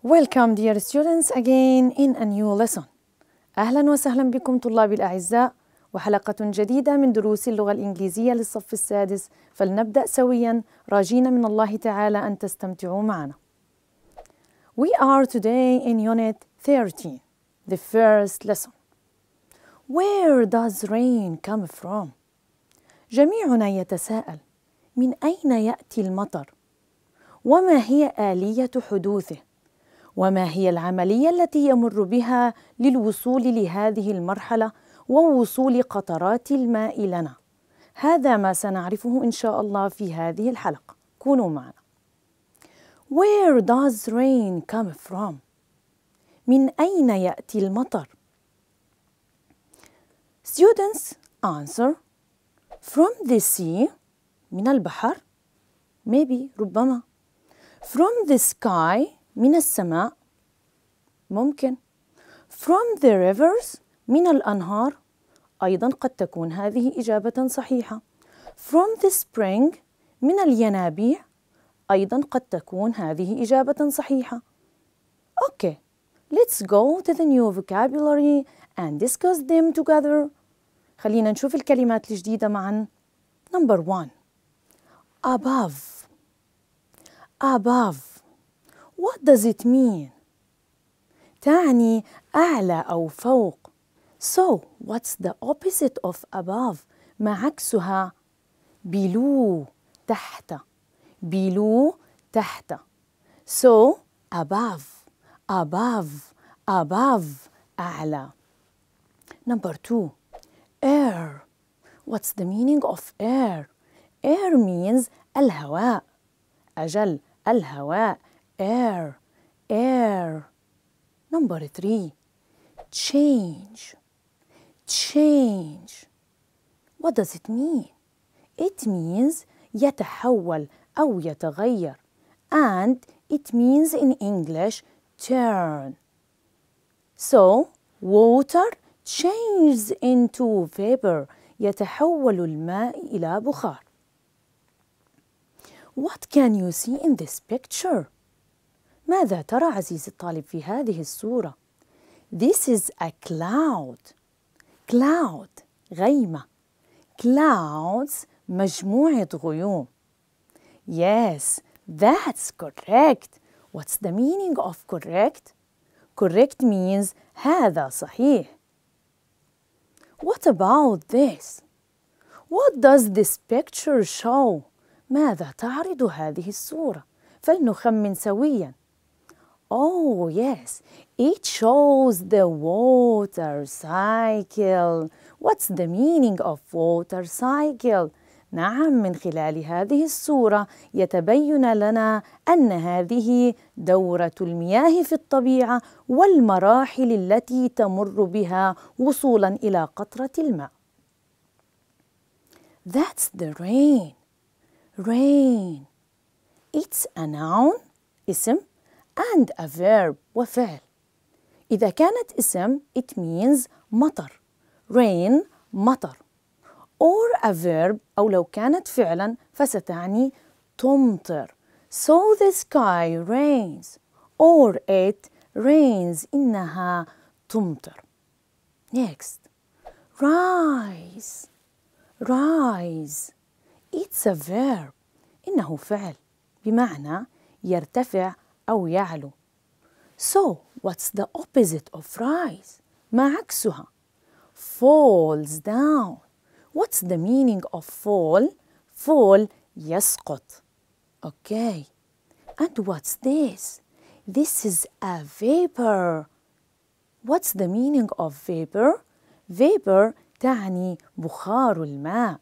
Welcome dear students again in a new lesson. أهلا وسهلا بكم طلابي الأعزاء وحلقة جديدة من دروس اللغة الإنجليزية للصف السادس، فلنبدأ سويا راجين من الله تعالى أن تستمتعوا معنا. We are today in Unit 13, the first lesson. Where does rain come from? جميعنا يتساءل: من أين يأتي المطر؟ وما هي آلية حدوثه؟ وما هي العملية التي يمر بها للوصول لهذه المرحلة ووصول قطرات الماء لنا؟ هذا ما سنعرفه إن شاء الله في هذه الحلقة. كونوا معنا. Where does rain come from? من أين يأتي المطر؟ Students answer: from the sea, من البحر. Maybe ربما. From the sky, من السماء. ممكن. From the rivers, من الأنهار. أيضا قد تكون هذه إجابة صحيحة. From the spring, من الينابيع. أيضا قد تكون هذه إجابة صحيحة. Okay, let's go to the new vocabulary and discuss them together. خلينا نشوف الكلمات الجديدة معا. Number 1. Above. Above. What does it mean? تعني أعلى أو فوق. So, what's the opposite of above? ما عكسها؟ below، تحت. below، تحت. So, above, above, above، أعلى. Number 2. Air. What's the meaning of air? Air means الهواء. أجل، الهواء. air, air. Number 3. Change. Change. What does it mean? It means يتحول أو يتغير. And it means in English turn. So, water changes into vapor. يتحول الماء إلى بخار. What can you see in this picture? ماذا ترى عزيزي الطالب في هذه الصورة؟ This is a cloud. Cloud، غيمة. Clouds، مجموعة غيوم. Yes, that's correct. What's the meaning of correct? Correct means هذا صحيح. What about this? What does this picture show? ماذا تعرض هذه الصورة؟ فلنخمن سوياً. Oh yes, it shows the water cycle. What's the meaning of water cycle? نعم، من خلال هذه الصورة يتبين لنا أن هذه دورة المياه في الطبيعة والمراحل التي تمر بها وصولاً إلى قطرة الماء. That's the rain. Rain. It's a noun، اسم، and a verb، وفعل. إذا كانت اسم it means مطر. rain، مطر. or a verb، أو لو كانت فعلا فستعني تمطر. So the sky rains. or it rains. إنها تمطر. Next. Rise. Rise. It's a verb. إنه فعل بمعنى يرتفع أو يعلو. So, what's the opposite of rise? ما عكسها؟ falls down. What's the meaning of fall? Fall، يسقط. Okay. And what's this? This is a vapor. What's the meaning of vapor? Vapor تعني بخار الماء.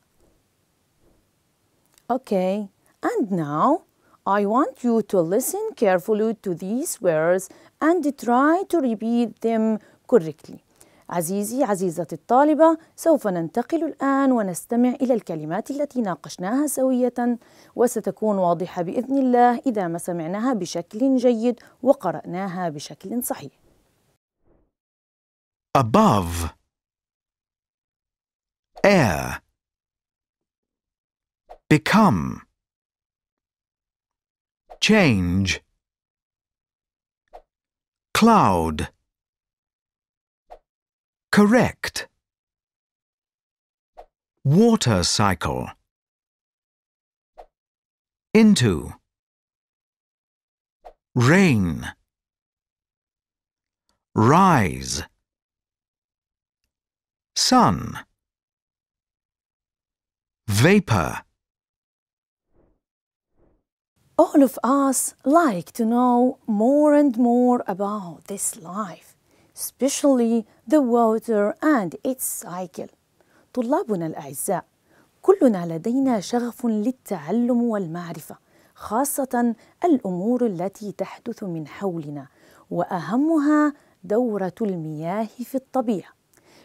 Okay. And now, I want you to listen carefully to these words and try to repeat them correctly. عزيزي عزيزتي الطالبة، سوف ننتقل الآن ونستمع إلى الكلمات التي ناقشناها سوية، وستكون واضحة بإذن الله إذا ما سمعناها بشكل جيد وقرأناها بشكل صحيح. Above. Air. Become. Change. cloud. Correct. Water cycle. Into. Rain. Rise. Sun. Vapor. All of us like to know more and more about this life, especially the water and its cycle. طلابنا الأعزاء، كلنا لدينا شغف للتعلم والمعرفة، خاصة الأمور التي تحدث من حولنا، وأهمها دورة المياه في الطبيعة.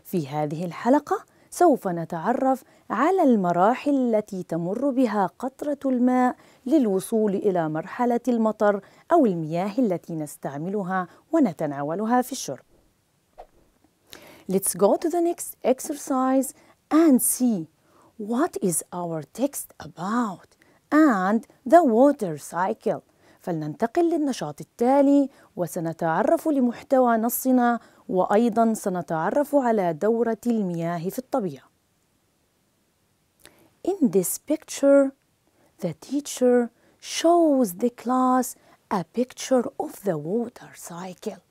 في هذه الحلقة سوف نتعرف على المراحل التي تمر بها قطرة الماء للوصول إلى مرحلة المطر أو المياه التي نستعملها ونتناولها في الشرب. Let's go to the next exercise and see what is our text about and the water cycle. فلننتقل للنشاط التالي وسنتعرف لمحتوى نصنا وأيضا سنتعرف على دورة المياه في الطبيعة. In this picture, the teacher shows the class a picture of the water cycle.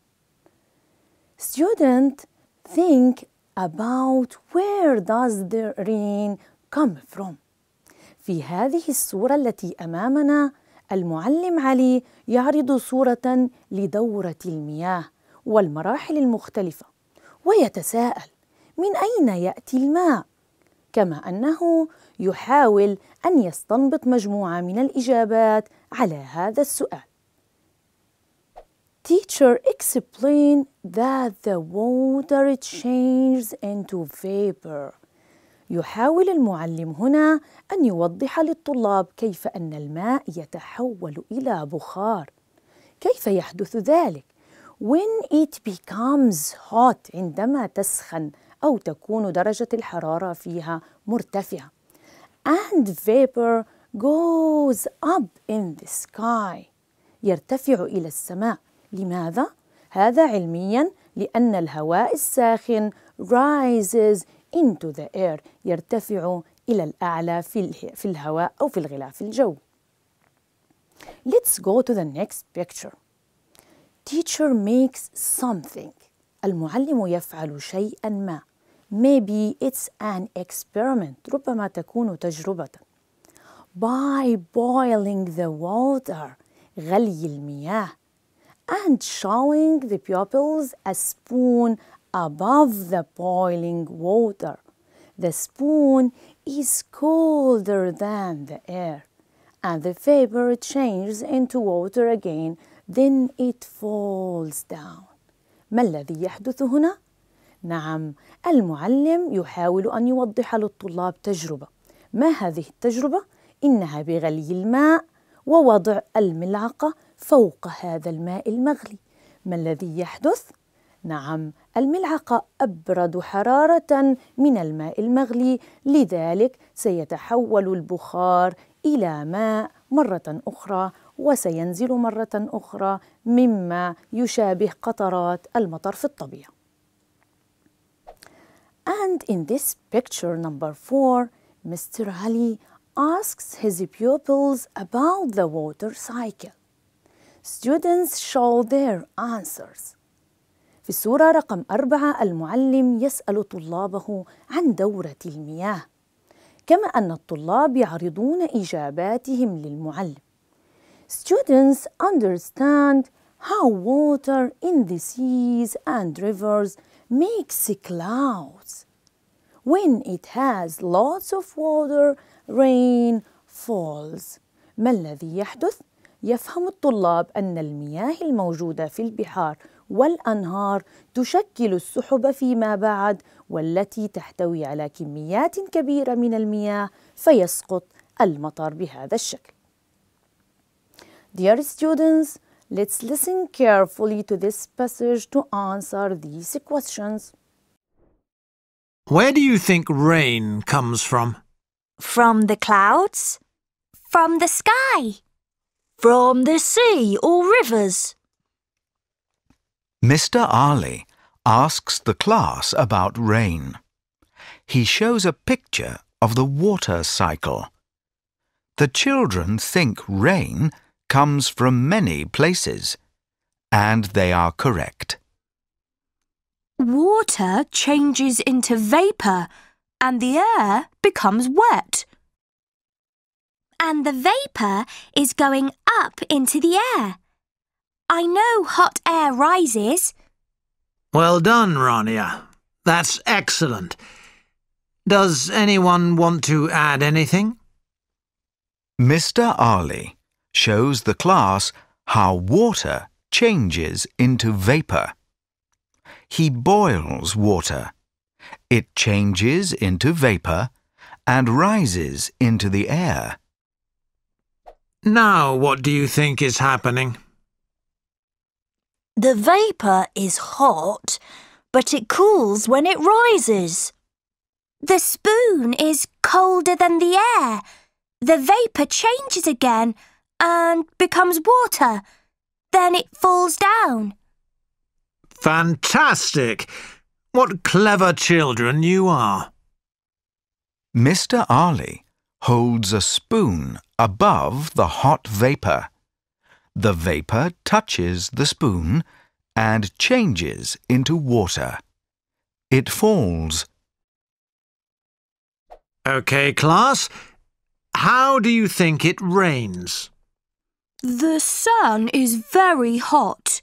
Students think about where does the rain come from. في هذه الصورة التي أمامنا المعلم علي يعرض صورة لدورة المياه والمراحل المختلفة، ويتساءل من أين يأتي الماء؟ كما أنه يحاول أن يستنبط مجموعة من الإجابات على هذا السؤال. Teacher explained that the water changes into vapor. يحاول المعلم هنا أن يوضح للطلاب كيف أن الماء يتحول إلى بخار. كيف يحدث ذلك؟ When it becomes hot، عندما تسخن أو تكون درجة الحرارة فيها مرتفعة. And vapor goes up in the sky، يرتفع إلى السماء. لماذا؟ هذا علمياً لأن الهواء الساخن rises into the air، يرتفع إلى الأعلى في الهواء أو في الغلاف الجوي. Let's go to the next picture. Teacher makes something. المعلم يفعل شيئاً ما. Maybe it's an experiment. ربما تكون تجربة. By boiling the water، غلي المياه. And showing the pupils a spoon above the boiling water. The spoon is colder than the air, and the vapor changes into water again, then it falls down. ما الذي يحدث هنا؟ نعم، المعلم يحاول أن يوضح للطلاب تجربة. ما هذه التجربة؟ إنها بغلي الماء ووضع الملعقة فوق هذا الماء المغلي. ما الذي يحدث؟ نعم، الملعقة أبرد حرارة من الماء المغلي، لذلك سيتحول البخار إلى ماء مرة أخرى وسينزل مرة أخرى مما يشابه قطرات المطر في الطبيعة. And in this picture number 4, Mr. Ali asks his pupils about the water cycle. Students show their answers. في الصورة رقم 4 المعلم يسأل طلابه عن دورة المياه، كما أن الطلاب يعرضون إجاباتهم للمعلم. Students understand how water in the seas and rivers makes clouds. When it has lots of water, rain falls. ما الذي يحدث؟ يفهم الطلاب أن المياه الموجودة في البحار والأنهار تشكل السحب فيما بعد، والتي تحتوي على كميات كبيرة من المياه فيسقط المطر بهذا الشكل. Dear students, let's listen carefully to this passage to answer these questions. Where do you think rain comes from? From the clouds? From the sky? From the sea or rivers? Mr. Ali asks the class about rain. He shows a picture of the water cycle. The children think rain comes from many places, and they are correct. Water changes into vapour and the air becomes wet. And the vapour is going up into the air. I know hot air rises. Well done, Rania. That's excellent. Does anyone want to add anything? Mr. Ali shows the class how water changes into vapour. He boils water. It changes into vapour and rises into the air. Now what do you think is happening? The vapour is hot, but it cools when it rises. The spoon is colder than the air. The vapour changes again and becomes water. Then it falls down. Fantastic! What clever children you are. Mr. Ali holds a spoon above the hot vapour. The vapour touches the spoon and changes into water. It falls. OK, class. How do you think it rains? The sun is very hot.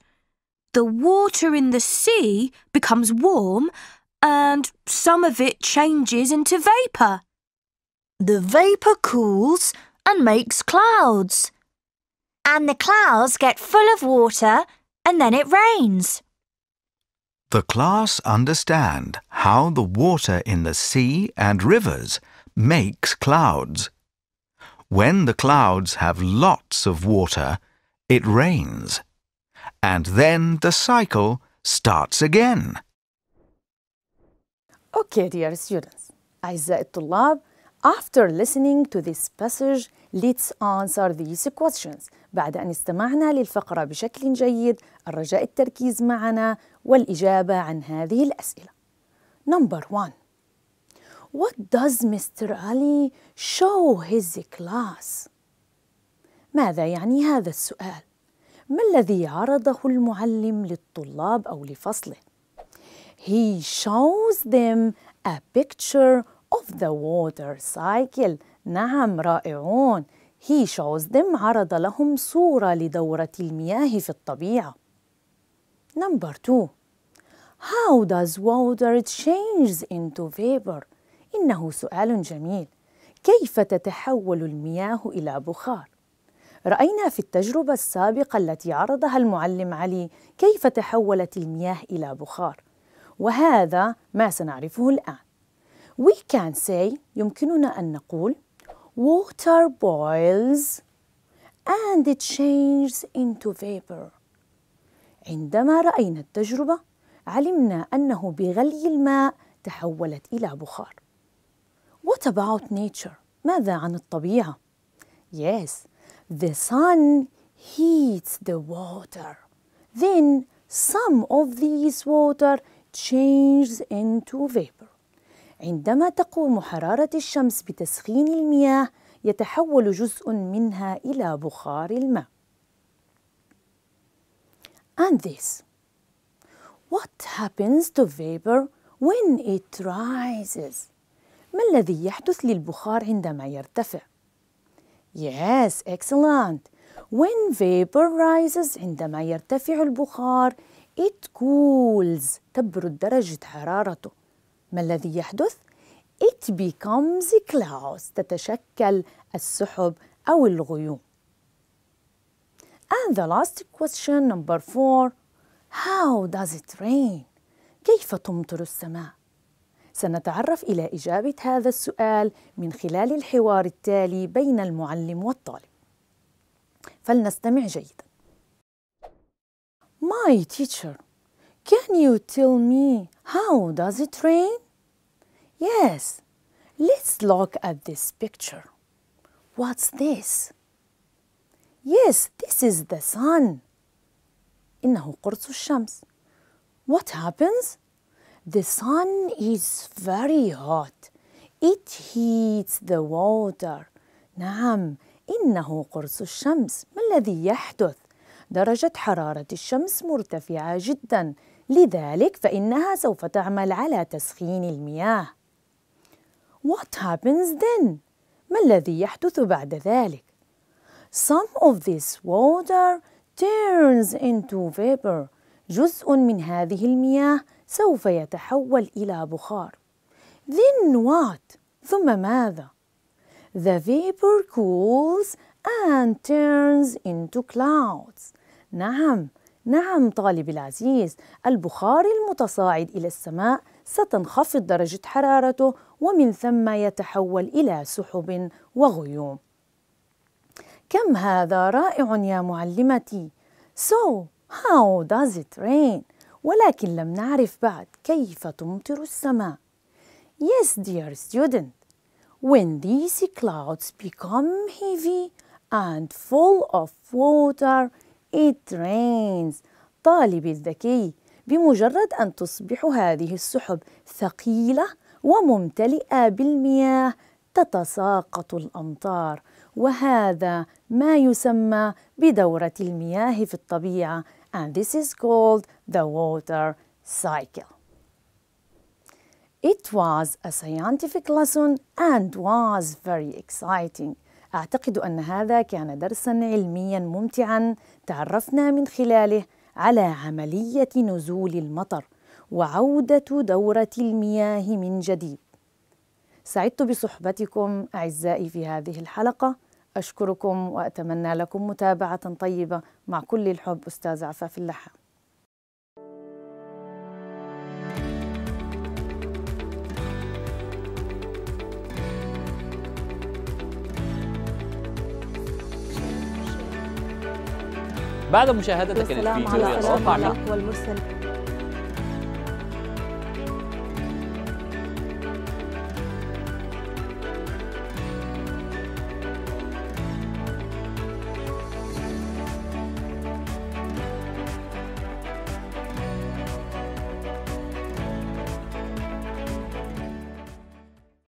The water in the sea becomes warm and some of it changes into vapour. The vapour cools and makes clouds. And the clouds get full of water and then it rains. The class understand how the water in the sea and rivers makes clouds. When the clouds have lots of water, it rains. And then the cycle starts again. Okay, dear students. أعزائي الطلاب, after listening to this passage, let's answer these questions. بعد أن استمعنا للفقرة بشكل جيد، الرجاء التركيز معنا والإجابة عن هذه الأسئلة. Number 1. What does Mr. Ali show his class? ماذا يعني هذا السؤال؟ ما الذي عرضه المعلم للطلاب أو لفصله؟ He shows them a picture of the water cycle. نعم، رائعون. He shows them عرض لهم صورة لدورة المياه في الطبيعة. Number 2. How does water change into vapor? إنه سؤال جميل. كيف تتحول المياه إلى بخار؟ رأينا في التجربة السابقة التي عرضها المعلم علي كيف تحولت المياه إلى بخار، وهذا ما سنعرفه الآن. We can say يمكننا أن نقول water boils and it changes into vapor. عندما رأينا التجربة علمنا أنه بغلي الماء تحولت إلى بخار. What about nature? ماذا عن الطبيعة؟ Yes, the sun heats the water. Then some of these water changes into vapor. عندما تقوم حرارة الشمس بتسخين المياه يتحول جزء منها إلى بخار الماء. And this. What happens to vapor when it rises? ما الذي يحدث للبخار عندما يرتفع؟ Yes, excellent. When vapor rises, عندما يرتفع البخار, it cools. تبرد درجة حرارته. ما الذي يحدث؟ It becomes clouds. تتشكل السحب أو الغيوم. And the last question, number 4. How does it rain? كيف تمطر السماء؟ سنتعرف إلى إجابة هذا السؤال من خلال الحوار التالي بين المعلم والطالب. فلنستمع جيدا. My teacher, can you tell me how does it rain? Yes, let's look at this picture. What's this? Yes, this is the sun. إنه قرص الشمس. What happens? The sun is very hot. It heats the water. نعم، إنه قرص الشمس. ما الذي يحدث؟ درجة حرارة الشمس مرتفعة جدا، لذلك فإنها سوف تعمل على تسخين المياه. What happens then? ما الذي يحدث بعد ذلك؟ Some of this water turns into vapor. جزء من هذه المياه سوف يتحول إلى بخار. Then what? ثم ماذا؟ The vapor cools and turns into clouds. نعم طالبي العزيز، البخار المتصاعد إلى السماء ستنخفض درجة حرارته ومن ثم يتحول إلى سحب وغيوم. كم هذا رائع يا معلمتي. So, how does it rain? ولكن لم نعرف بعد كيف تمطر السماء. Yes, dear student. When these clouds become heavy and full of water, it rains. طالبي الذكي، بمجرد أن تصبح هذه السحب ثقيلة وممتلئة بالمياه تتساقط الأمطار، وهذا ما يسمى بدورة المياه في الطبيعة. And this is called the water cycle. It was a scientific lesson and was very exciting. أعتقد أن هذا كان درساً علمياً ممتعاً تعرفنا من خلاله على عملية نزول المطر وعودة دورة المياه من جديد. سعدت بصحبتكم أعزائي في هذه الحلقة. أشكركم وأتمنى لكم متابعة طيبة. مع كل الحب، أستاذ عفاف اللحام. بعد مشاهدتك للفيديو والسلام على أشرف الأنبياء والمرسل